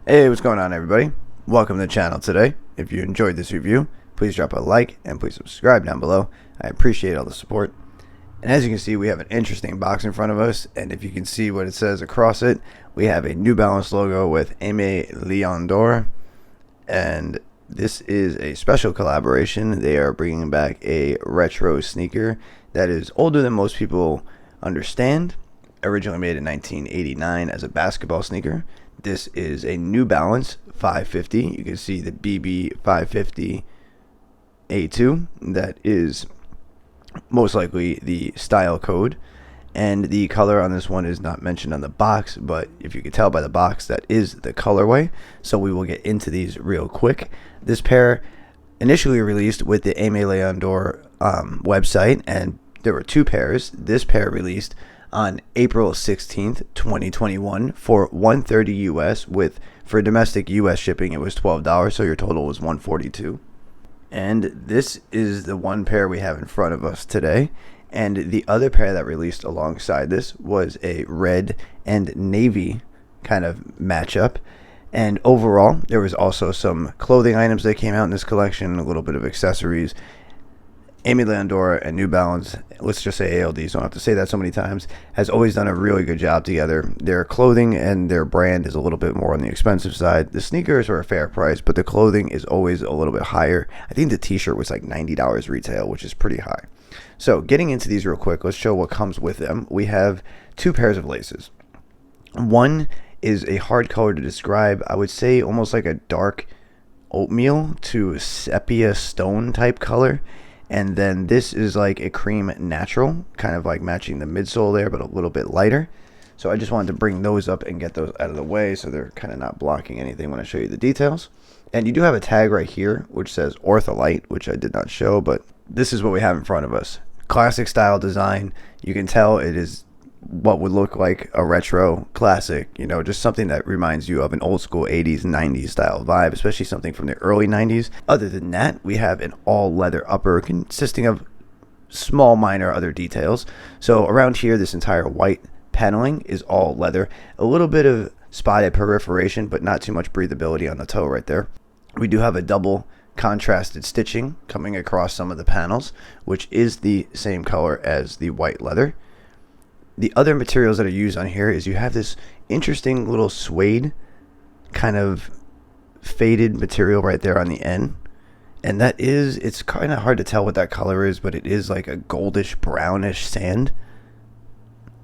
Hey, what's going on, everybody? Welcome to the channel today. If you enjoyed this review, please drop a like and please subscribe down below. I appreciate all the support. And as you can see, we have an interesting box in front of us, and if you can see what it says across it, we have a New Balance logo with Aime Leon Dore, and this is a special collaboration. They are bringing back a retro sneaker that is older than most people understand. Originally made in 1989 as a basketball sneaker. This is a New Balance 550. You can see the BB 550 A2. That is most likely the style code. And the color on this one is not mentioned on the box, but if you can tell by the box, that is the colorway. So we will get into these real quick. This pair initially released with the Aime Leon Dore website, and there were two pairs. This pair released on April 16th, 2021 for $130 US, with for domestic US shipping it was $12, so your total was $142. And this is the one pair we have in front of us today. And the other pair that released alongside this was a red and navy kind of matchup. And overall, there was also some clothing items that came out in this collection, a little bit of accessories. Aime Leon Dore and New Balance, let's just say ALD, so I don't have to say that so many times, has always done a really good job together. Their clothing and their brand is a little bit more on the expensive side. The sneakers are a fair price, but the clothing is always a little bit higher. I think the t-shirt was like $90 retail, which is pretty high. So getting into these real quick, let's show what comes with them. We have two pairs of laces. One is a hard color to describe. I would say almost like a dark oatmeal to sepia stone type color. And then this is like a cream natural, kind of like matching the midsole there, but a little bit lighter. So I just wanted to bring those up and get those out of the way so they're kind of not blocking anything when I show you the details. And you do have a tag right here which says Ortholite, which I did not show, but this is what we have in front of us. Classic style design. You can tell it is what would look like a retro classic, you know, just something that reminds you of an old school 80s 90s style vibe, especially something from the early 90s. Other than that, we have an all leather upper consisting of small minor other details. So around here, this entire white paneling is all leather, a little bit of spotted perforation, but not too much breathability on the toe right there. We do have a double contrasted stitching coming across some of the panels, which is the same color as the white leather. The other materials that are used on here is you have this interesting little suede kind of faded material right there on the end. And that is, it's kind of hard to tell what that color is, but it is like a goldish brownish sand.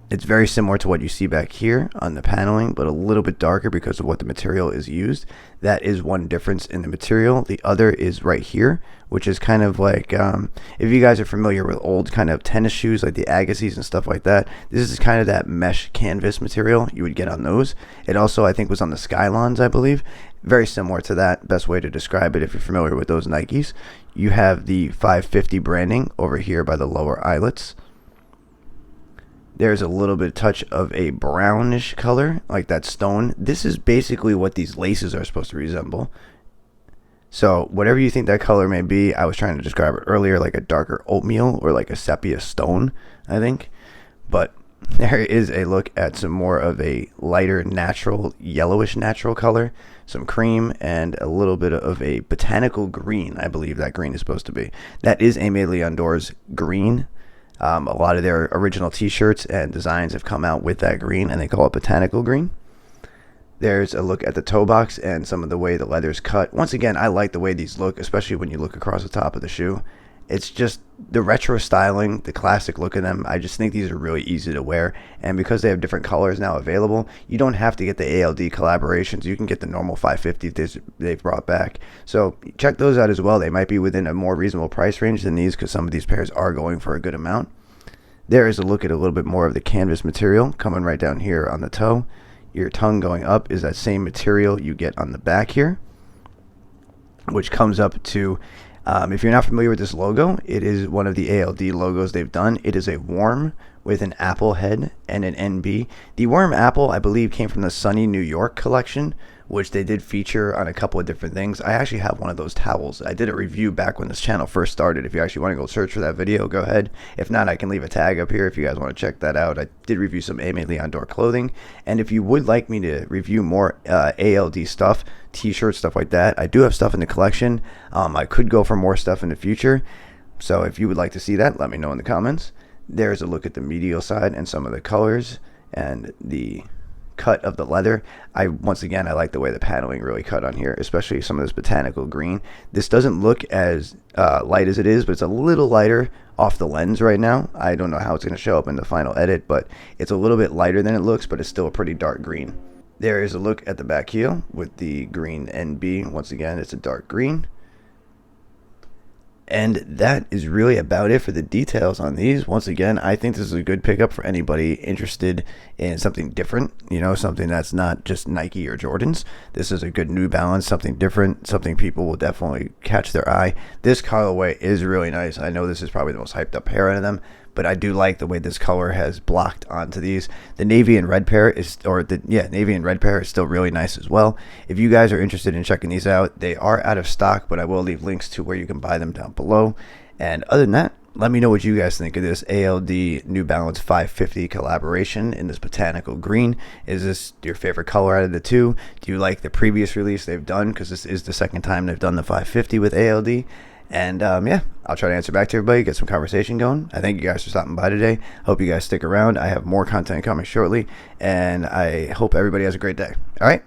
It's very similar to what you see back here on the paneling, but a little bit darker because of what the material is used. That is one difference in the material. The other is right here, which is kind of like, if you guys are familiar with old kind of tennis shoes, like the Agassiz and stuff like that, this is kind of that mesh canvas material you would get on those. It also, I think, was on the Skylons, I believe. Very similar to that. Best way to describe it if you're familiar with those Nikes. You have the 550 branding over here by the lower eyelets. There's a little bit of touch of a brownish color, like that stone. This is basically what these laces are supposed to resemble. So whatever you think that color may be, I was trying to describe it earlier, like a darker oatmeal or like a sepia stone, I think. But there is a look at some more of a lighter natural, yellowish natural color, some cream, and a little bit of a botanical green. I believe that green is supposed to be. That is Aime Leon Dore's green. A lot of their original t-shirts and designs have come out with that green, and they call it Botanical Green. There's a look at the toe box and some of the way the leather's cut. Once again, I like the way these look, especially when you look across the top of the shoe. It's just the retro styling, the classic look of them. I just think these are really easy to wear, and because they have different colors now available, you don't have to get the ALD collaborations. You can get the normal 550 they've brought back. So check those out as well. They might be within a more reasonable price range than these because some of these pairs are going for a good amount. There is a look at a little bit more of the canvas material coming right down here on the toe. Your tongue going up is that same material you get on the back here, which comes up to, if you're not familiar with this logo, it is one of the ALD logos they've done. It is a worm with an apple head and an NB. The worm apple, I believe, came from the Sunny New York collection, which they did feature on a couple of different things. I actually have one of those towels. I did a review back when this channel first started. If you actually want to go search for that video, go ahead. If not, I can leave a tag up here if you guys want to check that out. I did review some Aime Leon Dore clothing, and if you would like me to review more ALD stuff, t-shirts, stuff like that, I do have stuff in the collection. I could go for more stuff in the future, so if you would like to see that, let me know in the comments. There's a look at the medial side and some of the colors and the cut of the leather. Once again, I like the way the paneling really cut on here, especially some of this botanical green. This doesn't look as light as it is, but it's a little lighter off the lens right now. I don't know how it's going to show up in the final edit, but it's a little bit lighter than it looks, but it's still a pretty dark green. There is a look at the back heel with the green NB. Once again, it's a dark green. And that is really about it for the details on these. Once again, I think this is a good pickup for anybody interested in something different, you know, something that's not just Nike or Jordans. This is a good New Balance, something different, something people will definitely catch their eye. This colorway is really nice. I know this is probably the most hyped up pair out of them, but I do like the way this color has blocked onto these. The navy and red pair is, navy and red pair is still really nice as well. If you guys are interested in checking these out, they are out of stock, but I will leave links to where you can buy them down below. And other than that, let me know what you guys think of this ALD New Balance 550 collaboration in this botanical green. Is this your favorite color out of the two? Do you like the previous release they've done? Because this is the second time they've done the 550 with ALD. And yeah, I'll try to answer back to everybody, get some conversation going. I thank you guys for stopping by today. Hope you guys stick around. I have more content coming shortly, and I hope everybody has a great day. All right.